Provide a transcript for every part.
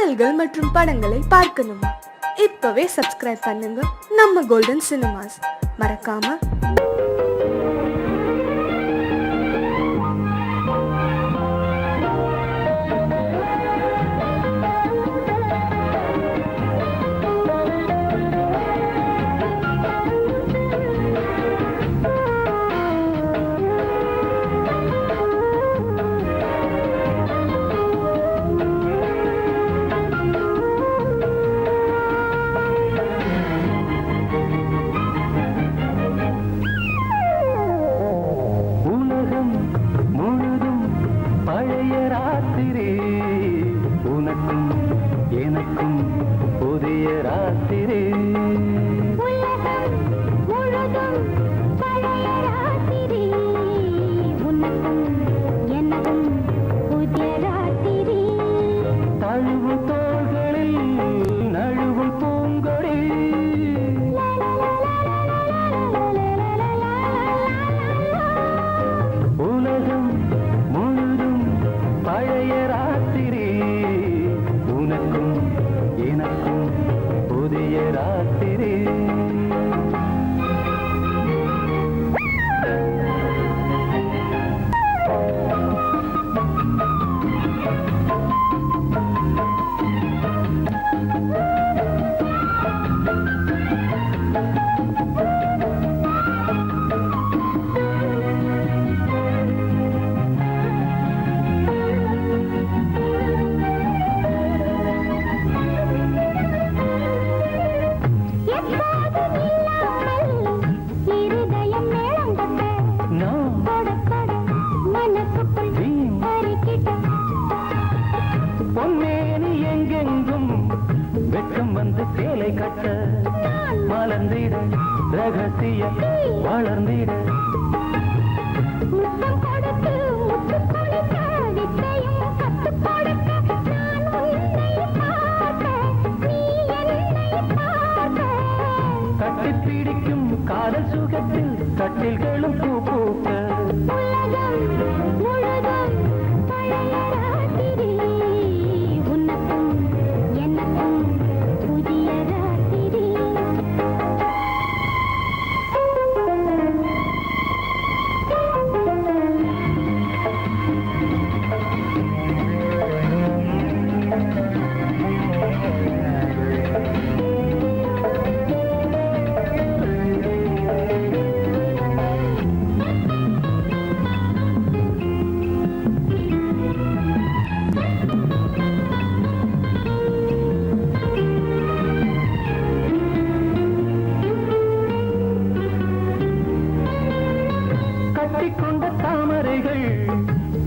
பாடல்கள் மற்றும் படங்களை பார்க்கணுமா? இப்பவே சப்ஸ்கிரைப் பண்ணுங்க நம்ம கோல்டன் சினிமாஸ். மறக்காம சேலை கட்ட மலர்ந்திட ரகசிய வளர்ந்திட கட்டி பிடிக்கும் காதல் சுகத்தில் கட்டில்களும் பூ பூக்க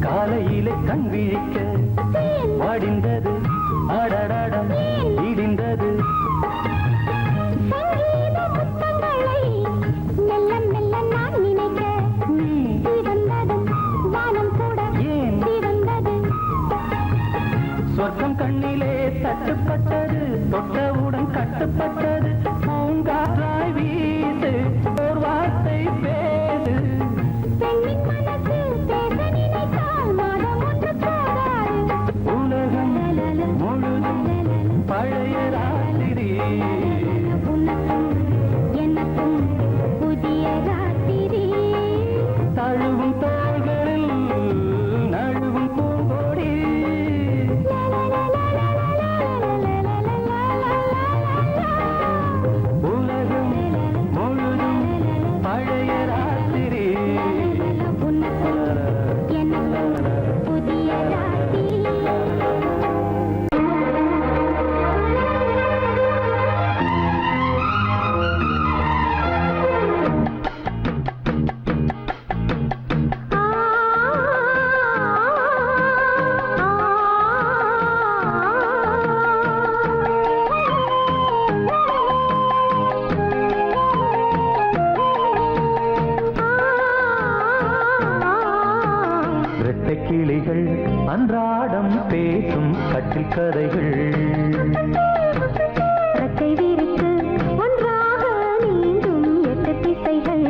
காலையிலே கண் விழிக்க வாடிந்தது ஆடடாடம் இடிந்தது சொர்க்கம் கண்ணிலே தட்டுப்பட்டது தொட்டவுடன் கட்டுப்பட்டது பூங்காற்றாய் வீசு ஒரு வார்த்தை பேசு உலகம் முழுதும் பழைய ராத்திரி எனக்கும் புதிய ராத்திரி தழுவும் தோள்களில் நழுவும் பூங்கோடி உலகம் முழுதும் பழைய ராத்திரி புதிய கிளிகள் அன்றாடம் பேசும் கட்டில் கதைகள் ரட்டை விரித்து ஒன்றாக நீங்கும் 8 திசைகள்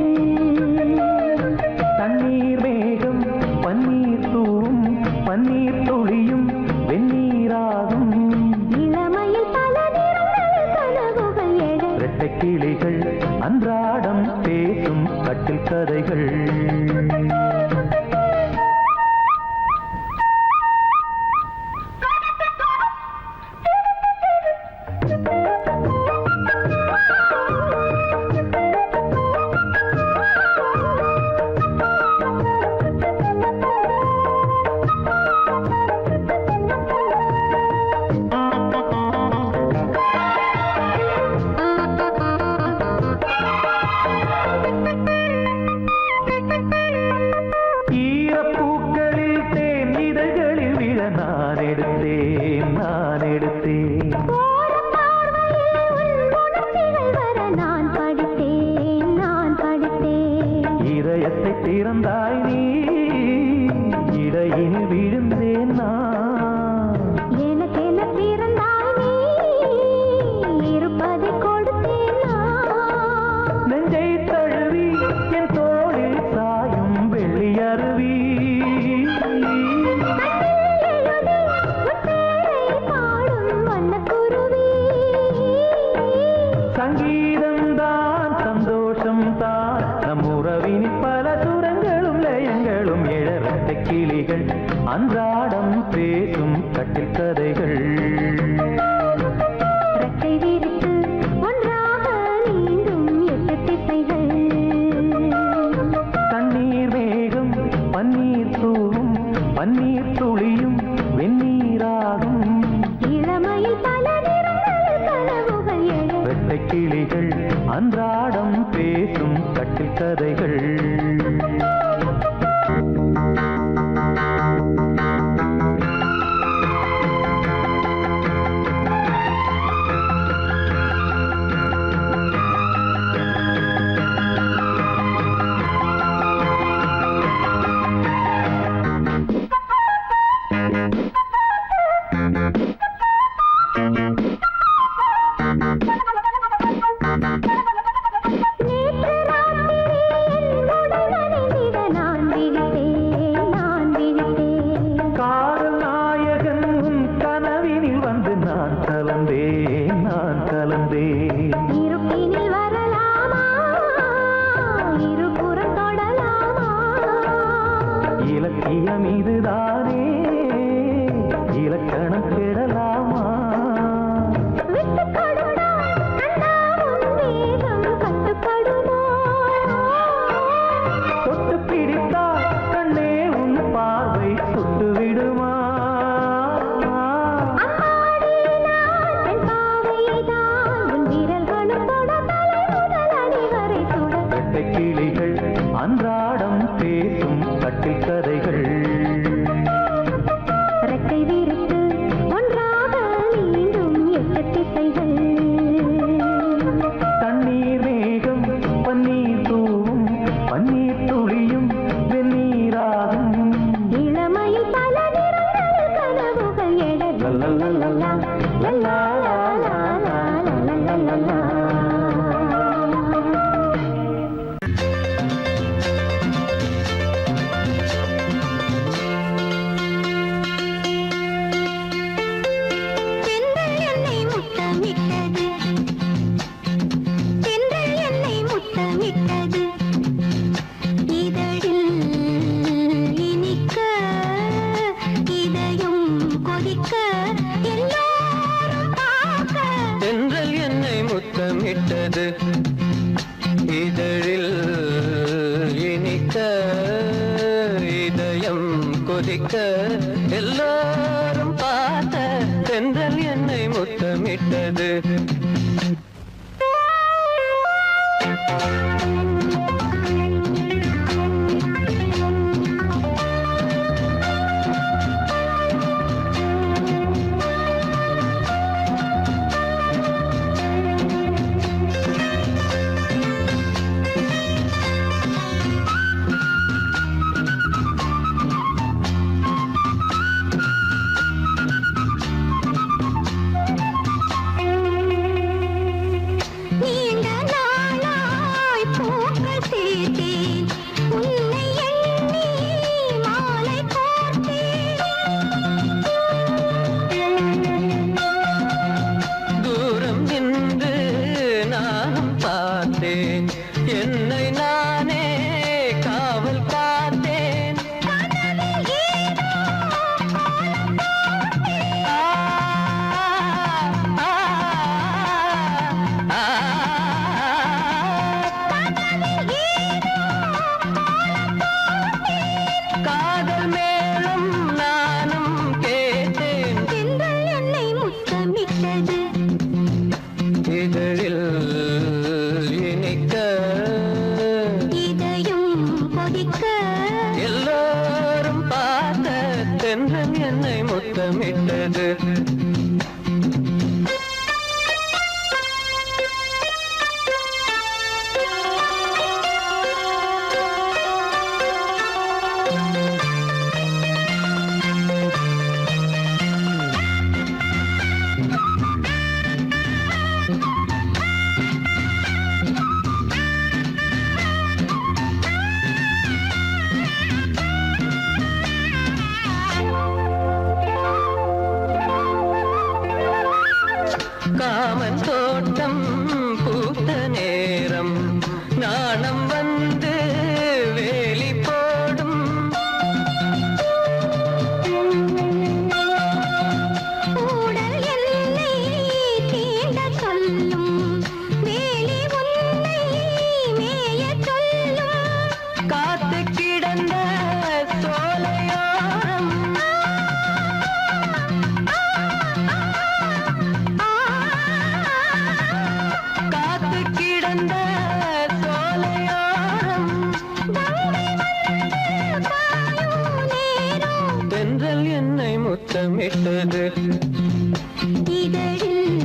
தண்ணீர் மேகம் பன்னீர் தூவும் பன்னீர் துளியும் வெந்நீராகும் கிளிகள் அன்றாடம் பேசும் கட்டில் கதைகள். திறந்தாய் நீ இடையில் விழுந்தேன் நான். எனக்கென பிறந்தாய் நீ இருப்பதை கொடுத்தேன் நான். நெஞ்சை தழுவி என் தோளில் சாயும் வெள்ளி அருவி. சங்கீதம் தான் சந்தோஷம் தான் நம் உறவின் பல சுரங்களும் லயங்களும் எழரட்ட கிளிகள் அன்றாடம் பேசும் கட்டில் கதைகள். ரெக்கை விரித்து ஒன்றாக நீந்தும் 8 திசைகள். தண்ணீர் மேகம் பன்னீர் தூவும் பன்னீர் துளியும் வெந்நீராகும். இளமையில் பல நிறங்கள் கனவுகள் எழ ரெட்டை கிளிகள் அன்றாடம் பேசும் கட்டில் கதைகள். நான் கலந்தேன் இருப்பினில் வரலாமா இருபுறம் தொடலாமா. இலக்கியம் இதுதானே இலக்கணம் கெடலாமா. விட்டு கொடுத்தால் அண்ணாவும் வேகம் கட்டுப்படுமோ. தொட்டு பிடித்தால் கண்ணே உன் பார்வை சுட்டு விடுமா. கிளிகள் அன்றாடம் பேசும் கட்டில் கதைகள். ரெக்கை விரித்து ஒன்றாக நீந்தும் 8 திசைகள். தண்ணீர் மேகம் பன்னீர் தூவும் பன்னீர் துளியும் வெந்நீராகும். இளமையில் பல நிறங்கள் கனவுகள் எழ லல்லா லல்லா லல்லா. தென்றல் என்னை முத்தமிட்டது இதழில் இனிக்க இதயம் கொதிக்க எல்லாரும் பார்க்க. தென்றல் என்னை முத்தமிட்டது. காமன் தோட்டம் பூத்த நேரம் நாணம் வந்து வேலி போடும் ஊடல் எல்லை தீண்ட சொல்லும் வேலி உன்னை மேயச் சொல்லும் காத்து கிடந்த சோலையோரம் காத்து கிடந்த சோலையோரம் தென்றல் என்னை முத்தமிட்டது இதழில்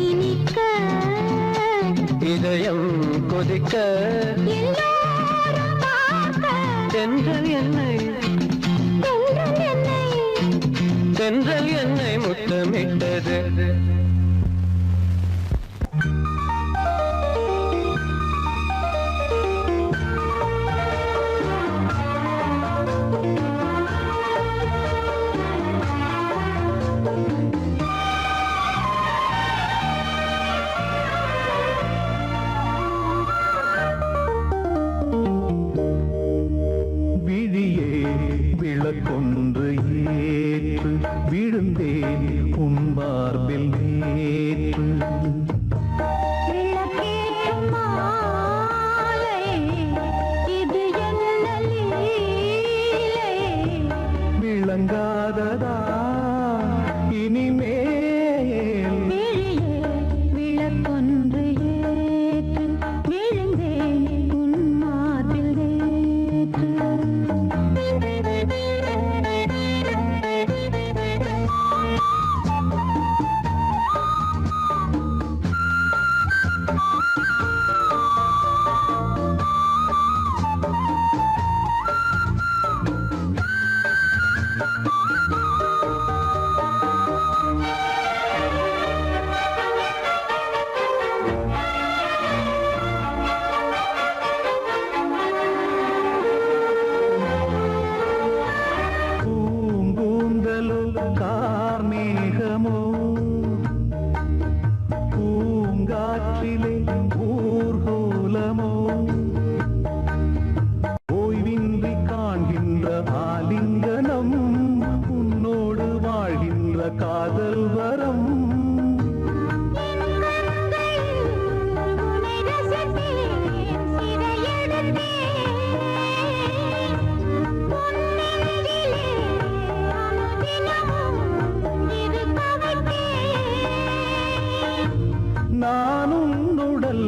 இனிக்க இதயம் கொதிக்க எல்லோரும் பார்க்க தென்றல் என்னை தென்றல் என்னை முத்தமிட்டது விழியே விளக்கொன்று ஏற்று விழுந்தேன் உன் மார்பில் நேற்று விளக்கேற்றும் மாலை இது என்ன லீலை விளங்காததா இனிமேல் விழியே விளக்கொன்று ஏற்று விழுந்தேன் உன் மார்பில் நேற்று பூங்கூந்தலோ கார்மேகமோ பூங்காற்றிலே ஊர்கோலமோ ஓய்வின்றி காண்கின்ற ஆலிங்கனம் உன்னோடு வாழ்கின்ற காதல் வரம் உன்னை ரசித்தேன் சிறையெடுத்தேன் பொன்னெஞ்சிலே அனுதினமும் இருக்க வைத்தேன் நான் உன்னுடல்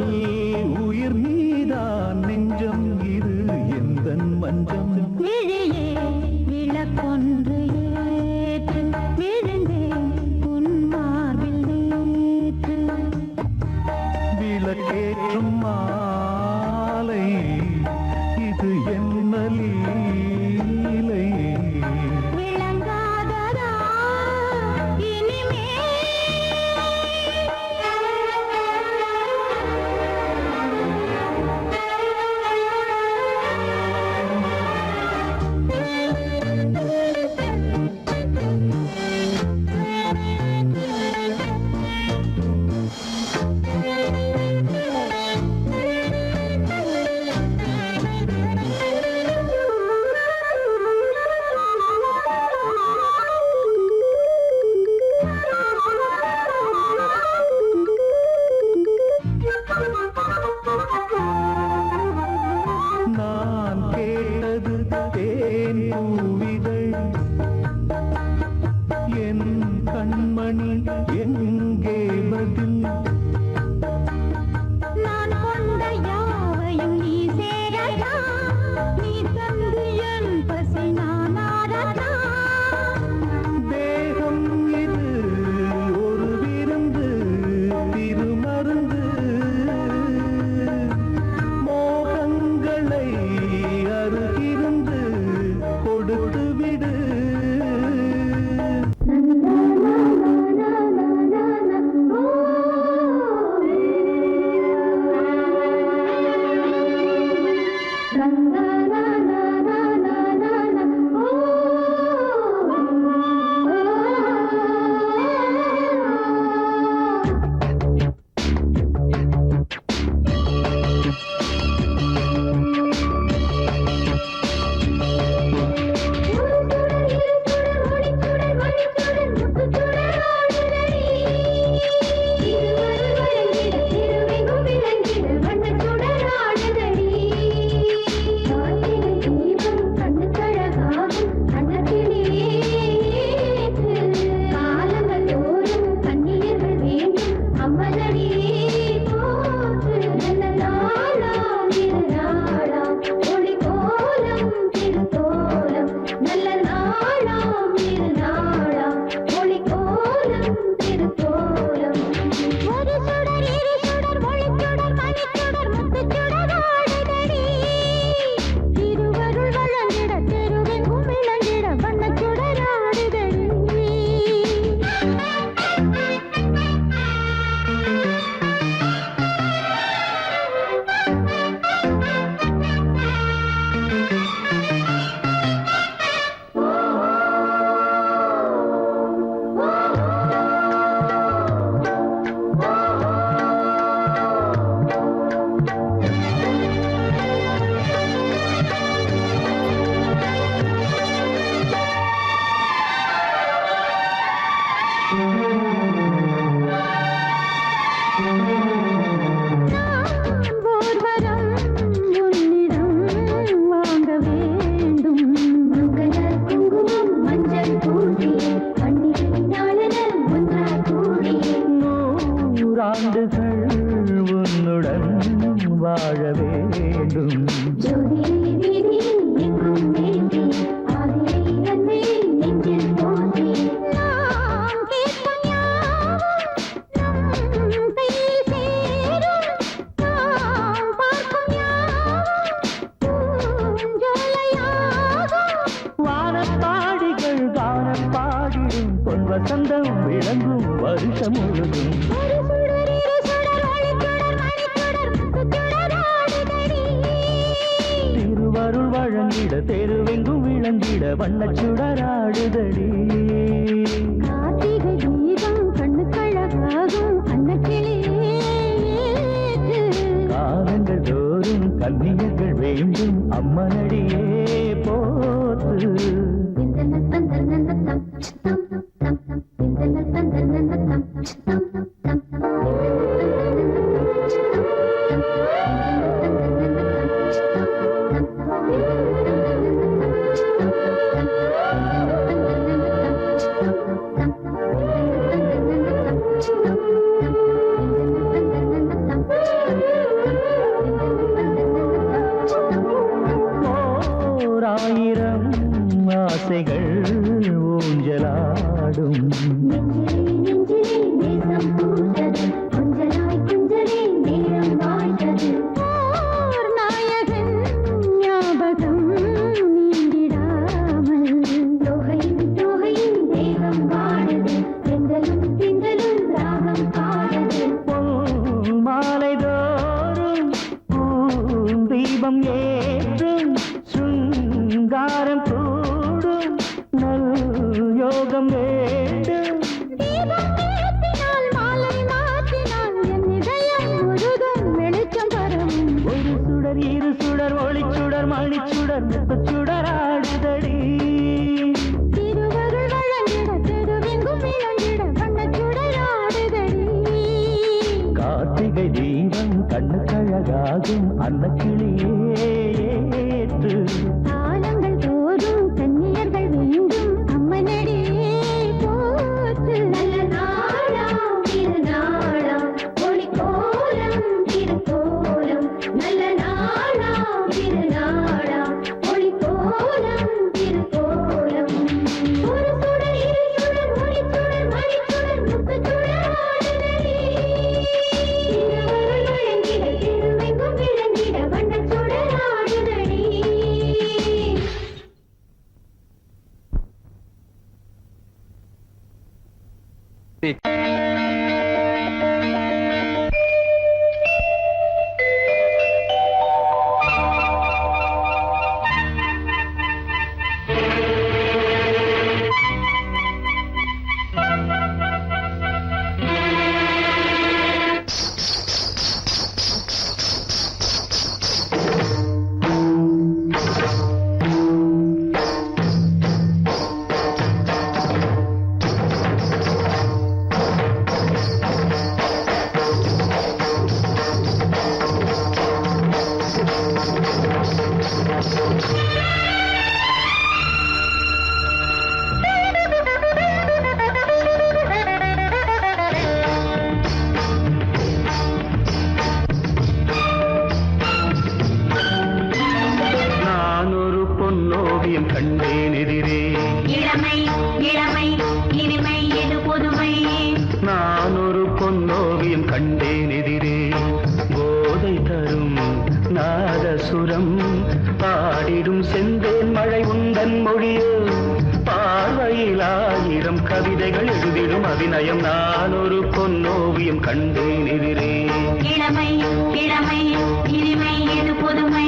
உயிர் நீதான் நெஞ்சம் இது எந்தன் மஞ்சம் விழியே விளக்கொன்று ஏற்று விழுந்தேன் உன் மார்பில் நேற்று விளக்கேற்றும் மாலை இது என்ன லீலை விளங்காததா நான் கேட்டது தேன் பூவிதழ் என் கண்மணி எங்கே பதில் நான் கொண்ட யாவையும் நீ சேரதா நீ தந்து என் பசி நான் ஆரதா தேகம் இது ஒரு விருந்து திருமருந்து மோகங்களை அருகிருந்து கொடுத்து விடு Na அம்மனடி போற்று. நல்ல நாளாம் திருநாளாம் ஒளி கோலம் திருக்கோலம். நல்ல நாளாம் திருநாளாம் ஒளி கோலம் திருக்கோலம். ஒரு சுடர் இரு சுடர் ஒளிச்சுடர் மணிச்சுடர் முத்துச்சுடர் ஆடுதடி. திருவருள் வழங்கிட தெருவெங்கும் விளங்கிட வண்ணச்சுடர் ஆடுதடி. நான் ஓர் வரம் உன்னிடம் வாங்க வேண்டும். மங்கள குங்குமம் மஞ்சள் பூசி பண்டிகை நாளென ஒன்றாய் கூடி. நூறாண்டுகள் உன்னுடன் வாழ வேண்டும். ஜோதியை வீதியில் எங்கும் ஏந்தி ஆதியை அன்பே நெஞ்சில் போற்றி. நாம் கேட்கும் யாவும் நம் கையில் சேரும். நாம் பார்க்கும் யாவும் பூஞ்சோலையாகும். வானப்பாடிகள் கானம் பாடிடும் பொன் வசந்தம் விளங்கும் வருஷம் முழுதும். ஒரு சுடர் இரு சுடர் ஒளிச்சுடர் மணிச்சுடர் முத்துச்சுடர் ஆடுதடி. திருவருள் வழங்கிட தெருவெங்கும் விளங்கிட வண்ணச்சுடராடுதடி. கார்த்திகை தீபம் கண்ணுக்கழகாகும் அன்னக்கிளியே ஏற்று. காலங்கள் தோறும் கன்னியர்கள் வேண்டும் அம்மனடியே போத்து. ஓராயிரம் ஆசைகள் ஊஞ்சலாடும். நெஞ்சிலே நேசம் பூத்தது கொஞ்சலாய் குஞ்சலே நேரம் வாழ்ந்தது. ஓர் நாயகன் ஞாபகம் நீங்கிடாமல். தோகையின் தோகையின் தெய்வம் வாழுது. பெண்களும் பெண்களும் ராகம் பாடுது. பொன் மாலை தோறும் தீபம் ஏற்றும் சுங்காரம் கூடும் நல் யோகம் வேண்டும். தீபம் ஏற்றினால் மாலை மாற்றினால் என் இதயம் முழுதும் வெளிச்சம் வரும். ஒரு சுடர் இரு சுடர் ஒளிச்சுடர் மணிச்சுடர் முத்துச்சுடர் ஆடுதடி. திருவருள் வழங்கிட தெருவெங்கும் விளங்கிட வண்ணச்சுடர் ஆடுதடி. கார்த்திகை தீபம் கண்ணுக்கழகாகும் அன்னக்கிளியே ஏற்று. காலங்கள் தோறும் கன்னியர்கள் வேண்டும் அம்மனடியே போற்று. நல்ல நாளாம் திருநாளாம் ஒளி கோலம் திருக்கோலம். நல்ல நாளாம் திருநாளாம் ஒளி கோலம் திருக்கோலம். ஒரு சுடர் இரு சுடர் ஒளிச்சுடர் மணிச்சுடர் முத்துச்சுடர் ஆடுதடி. திருவருள் வழங்கிட திருவெங்கும் விளங்கிட வண்ணச்சுடர் ஆடுதடி. நான் ஒரு பொன்னோவியம் கண்டேன் எதிரே. போதை தரும் நாதசுரம் பாடிடும் செந்தேன் மழை உந்தன் மொழியோ. பார்வையில் 1000 கவிதைகள் எழுதிடும் அபிநயம். நான் ஒரு பொன்னோவியம் கண்டேன் எதிரே. இளமை இளமை இனிமை இது புதுமை.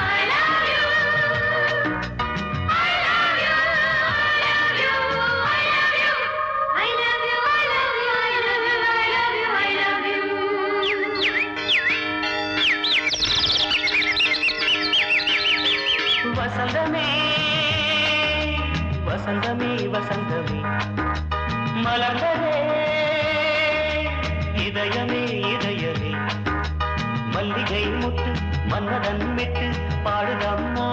I love you. மலர்ந்ததே இதயமே இதயமே மல்லிகை முட்டு மன்னதன் விட்டு பாடுதம்மா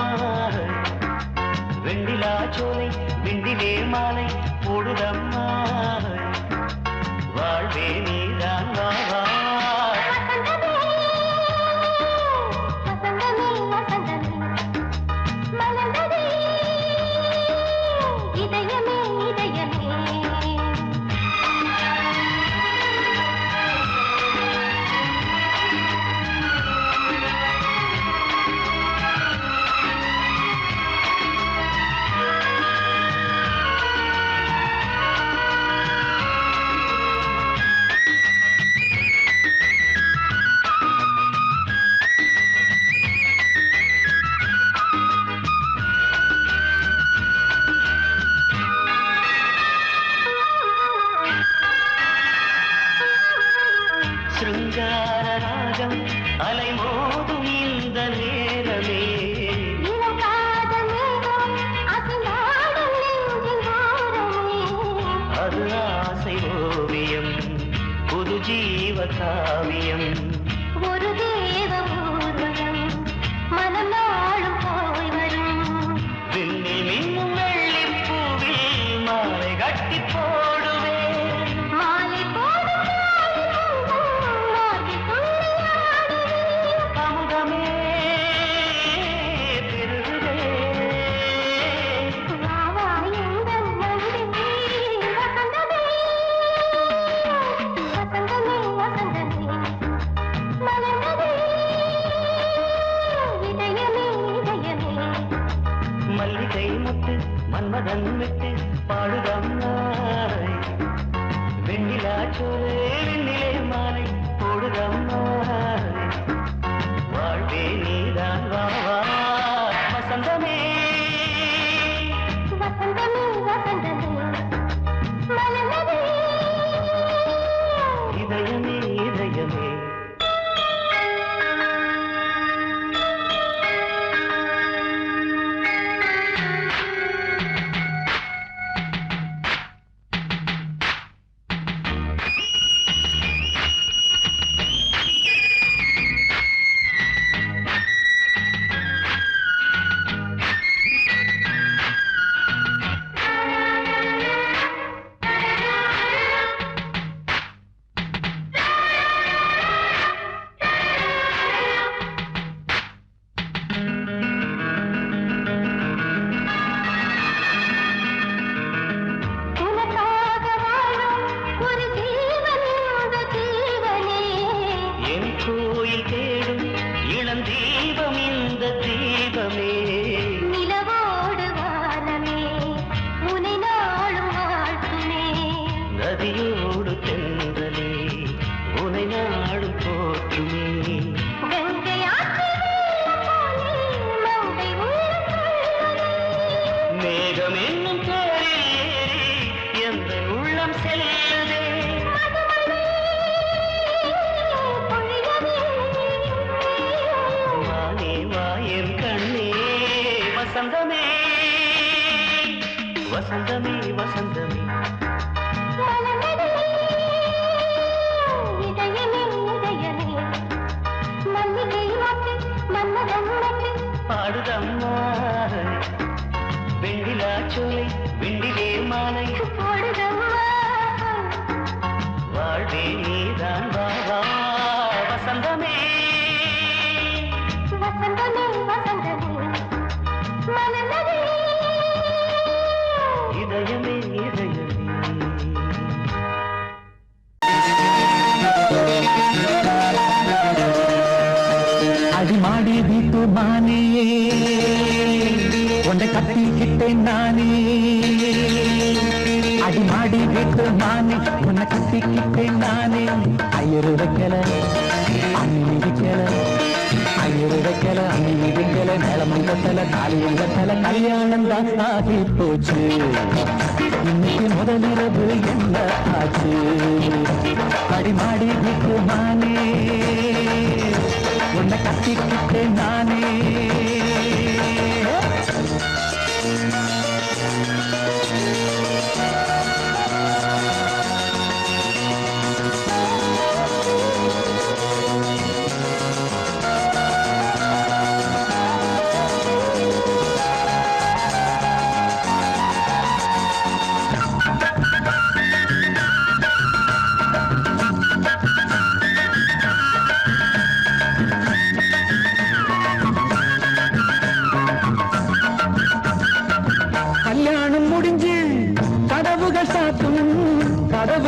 வெண்ணிலா சோலை விண்டிலே மாலை போடுதம்மா வாழ்வே நீதான் வா வா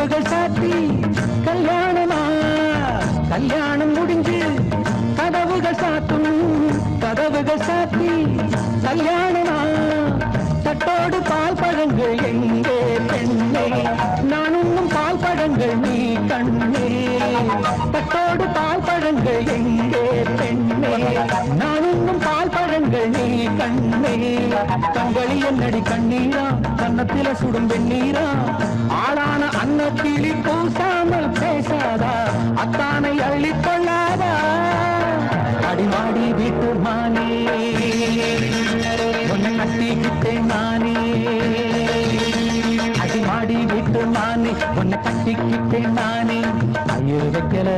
கதவுகள் சாத்தி கல்யாணமா கல்யாணம் முடிஞ்சு கதவுகள் சாத்தும் கதவுகள் சாத்தி கல்யாணமா தட்டோடு பால் பழங்கள் எங்கே பெண்ணே நான் உண்ணும் பால் பழங்கள் நீ கண்ணே தட்டோடு பால் பழங்கள் எங்கே பெண்ணே நான் உண்ணும் பால் பழங்கள் நீ கண்ணே கண்களில் என்னடி கண்ணீரா கன்னத்தில சுடும் வெண்ணீரா ஆளான அன்னக்கிளி பூசாமல் பேசாதா அத்தானை அள்ளிக் கொள்ளாதா அடிமாடி வீட்டு மானே உன்னை கட்டிக்கிட்டேன் நானே அடிமாடி வீட்டு மானே உன்னை கட்டிக்கிட்டேன் நானே ஐயோ வைக்கல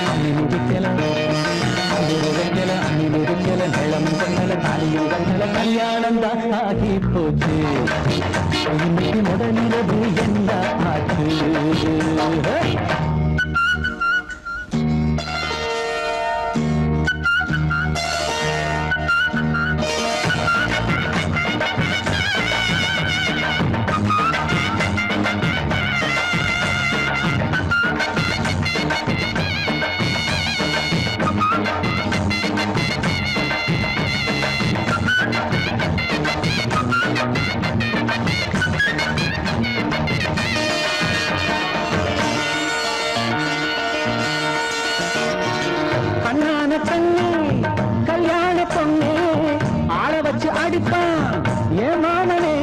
அம்மினி வைக்கல ஐயோ வைக்கல அம்மினி வைக்கல நிலம் கண்ணல தாலியும் கண்ணல கல்யாணம் தான் ஆகி போச்சு இன்னைக்கு முதலிரவு என்ன ஆச்சு கல்யாண பொண்ணே ஆள வச்சு அடிப்பான் ஏன் மாமனே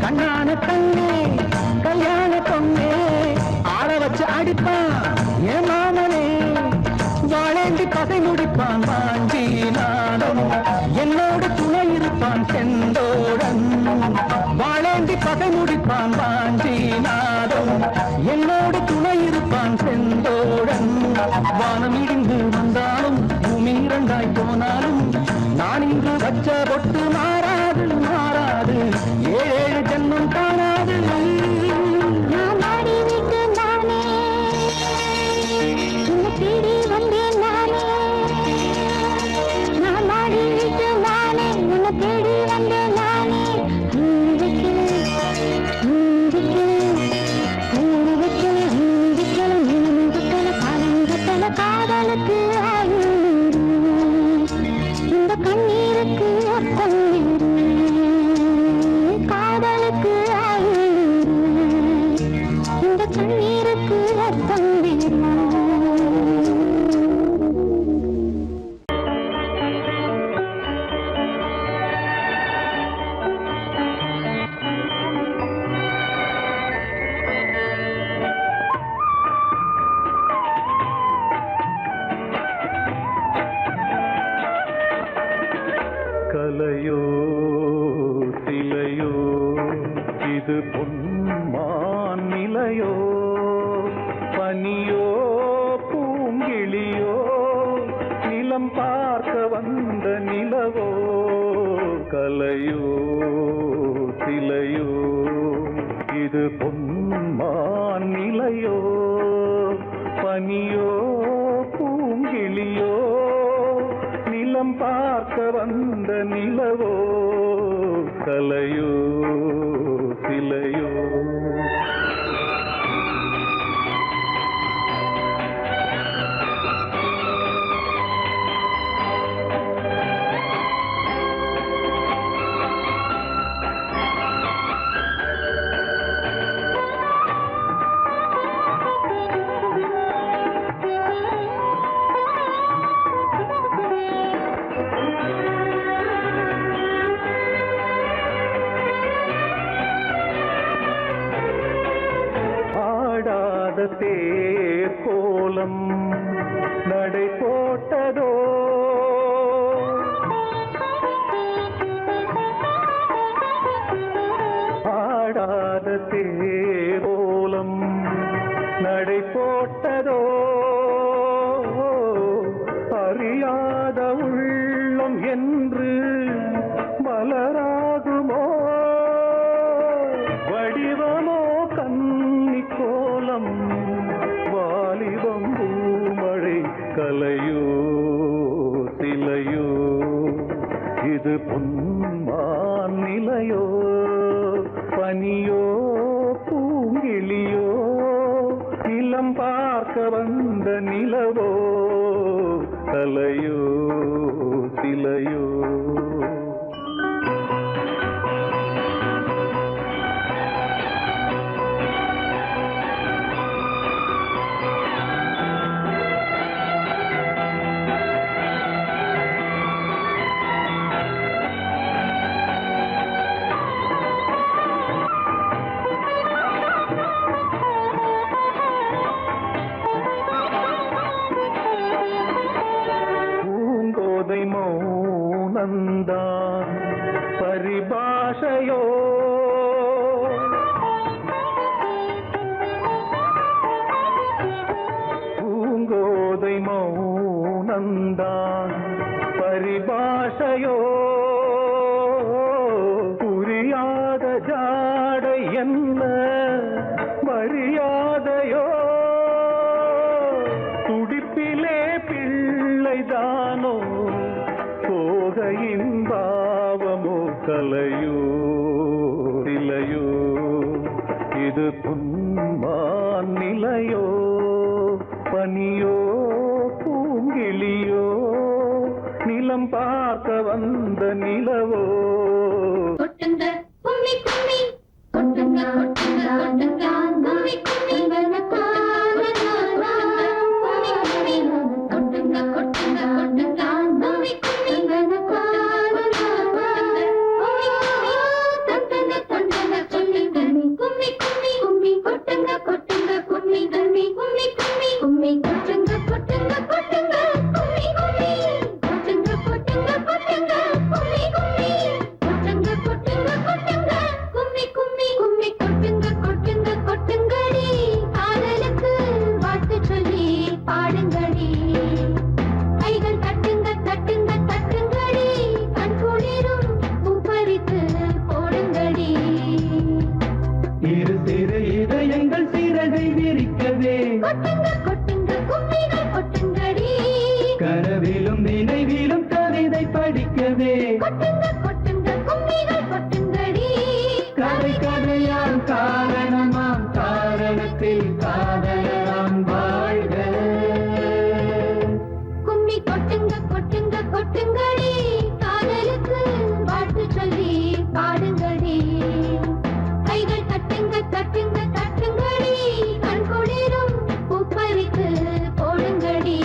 கண்ணான கண்ணே கல்யாண பொண்ணே ஆள வச்சு அடிப்பான் ஏன் மாமனே வாழேந்தி பகை முடிப்பான் வாஞ்சி நாடம் என்னோடு துணை இருப்பான் செந்தோடன் வாழேந்தி பகை முடிப்பான் வாஞ்சி நாடம் என்னோடு துணை இருப்பான் செந்தோடன் வானம் இடிந்து வந்தாலும் பூமி இரண்டாய் போனாலும் நான் இங்கு வச்ச பொட்டு மாறாது மாறாது ஏழு ஜென்மம் காணாது நான் மாடி விட்டு நானே உன்னை தேடி வந்தேன் நானே நான் மாடி விட்டு நானே உன்னை தேடி வந்தேன் நானே காதலுக்கு இந்த கண்ணீருக்கு அர்த்தம் காதலுக்கு இந்த கண்ணீருக்கு அர்த்தம் கலையோ சிலையோ இது பொன்மான் நிலையோ பனியோ பூங்கிளியோ நிலம் பார்க்க வந்த நிலவோ கலையோ சிலையோ இது பொன்மான் நிலையோ பனியோ பூங்கிளியோ நிலம் பார்க்க வந்த நிலவோ கலையோ சிலையோ தேர் கோலம் நடை போட்டதோ ஆடாத தேர் கோலம் நடை போட்டதோ அறியாத உள்ளம் என்று மலராகுமோ வடிவமோ கன்னி கோலம் வாலிபம் பூமழை கலையோ சிலையோ இது பொன்மான் நிலையோ பனியோ பூங்கிளியோ நிலம் பார்க்க வந்த நிலவோ தலையோ சிலையோ மௌனந்தான் பரிபாஷையோ பூங்கோதை மௌனந்தான் பரிபாஷையோ புரியாத ஜாடை என்ன மரியாதையோ துடிப்பிலே பிள்ளைதானோ போகையின் பாவமோ கலையோ இலையோ இது புன்மான் நிலையோ பனியோ பூங்கிளியோ நிலம் பார்க்க வந்த நிலவோ கொட்டுங்க கும்மி கும்மி கொட்டுங்க கொட்டுங்க கொட்டுங்க கும்மி கும்மி கொட்டுங்க கொட்டுங்க கொட்டுங்க கும்மி கும்மி கும்மி கும்மி கொட்டுங்க கொட்டுங்க கும்மி கும்மி கும்மி கும்மி கும்மி கொட்டுங்க கொட்டுங்க கொட்டுங்க கும்மி கும்மி கொட்டுங்க கொட்டுங்க கொட்டுங்க கும்மி கும்மி கொட்டுங்க கொட்டுங்க கொட்டுங்க கும்மி கும்மி கும்மி கொட்டுங்க கொட்டுங்க கொட்டுங்கடி காதலுக்கு வாழ்த்து சொல்லி பாடுங்கடி கைகள் தட்டுங்க தட்டுங்க தட்டுங்கடி கண் குளிரும் பூப்பறித்து போடுங்கடி இரு சிறு இதயங்கள் சிறகை விரிக்கவே கொட்டுங்க கொட்டுங்க கும்மிகள் கொட்டுங்கடி கனவிலும் நினைவிலும் கவிதை படிக்கவே கொட்டுங்க கொட்டுங்க கும்மிகள் கொட்டுங்கடி கதை கதையாம் காரணமாம் காரணத்தில் காதலாம் வாழ்க கும்மி கொட்டுங்க கொட்டுங்க கொட்டுங்கடி காதலுக்கு வாழ்த்து சொல்லி பாடுங்கடி கைகள் தட்டுங்க தட்டுங்க தட்டுங்கடி கண் குளிரும் பூப்பறித்து போடுங்கடி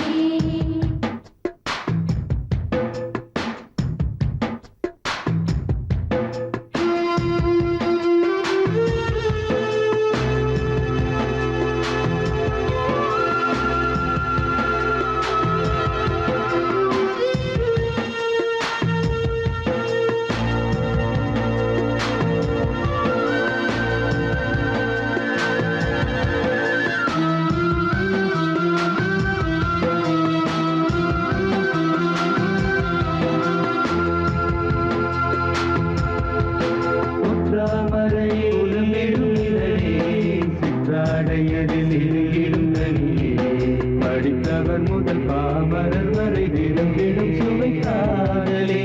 படித்தவர் முதல் பாமரர் வரை விரும்பிடும் சுவை காதலே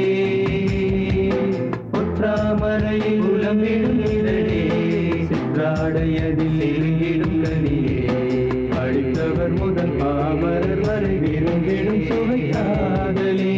ஒற்றாமரையில் உலம்பிடும் இதழே சிற்றாடையதில் நெருங்கிடும் கனியே படித்தவர் முதல் பாமரர் வரை விரும்பிடும் சுவை காதலே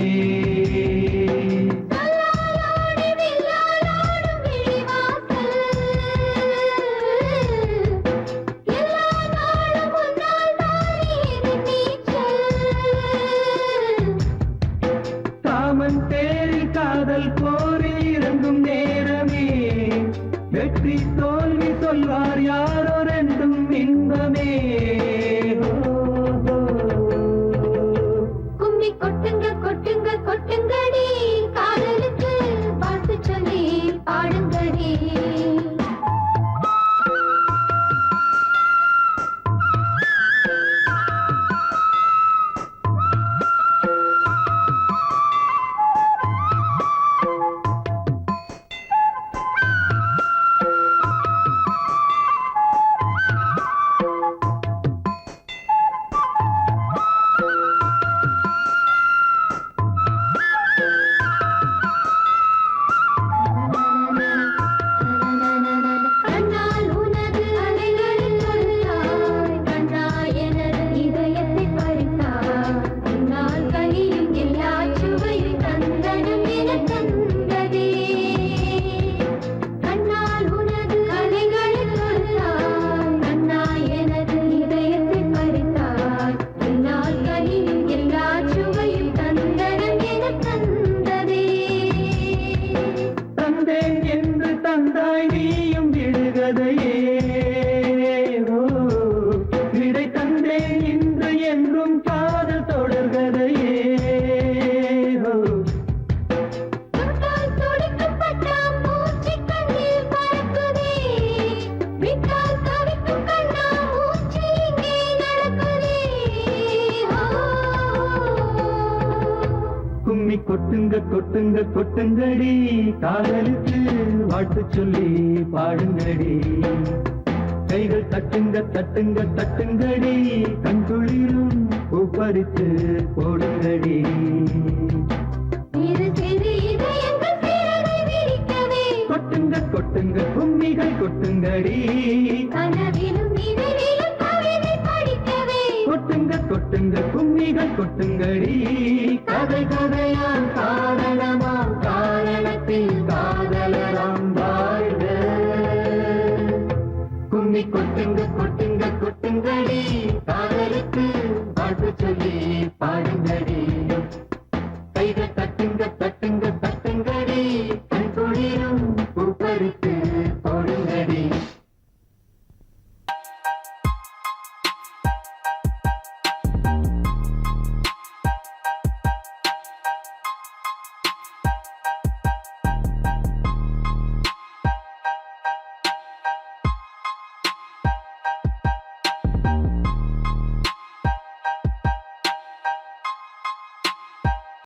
கொட்டுங்க கொட்டுங்க கொட்டுங்கடி காதலுக்கு வாழ்த்து சொல்லி பாடுங்கடி கைகள் தட்டுங்க தட்டுங்க தட்டுங்கடி கண்குளிரும் பூப்பறித்து போடுங்கடி இரு சிறு இதயங்கள் சிறகை விரிக்கவே கொட்டுங்க கொட்டுங்க கும்மிகள் கொட்டுங்கடி கனவிலும் நினைவிலும் கவிதை படிக்கவே கொட்டுங்க கொட்டுங்க கும்மிகள் கொட்டுங்கடி கதை கதையாம் காரணமாம் காரணத்தில் காதலராம் வாழ்க கும்மி கொட்டுங்க கொட்டுங்க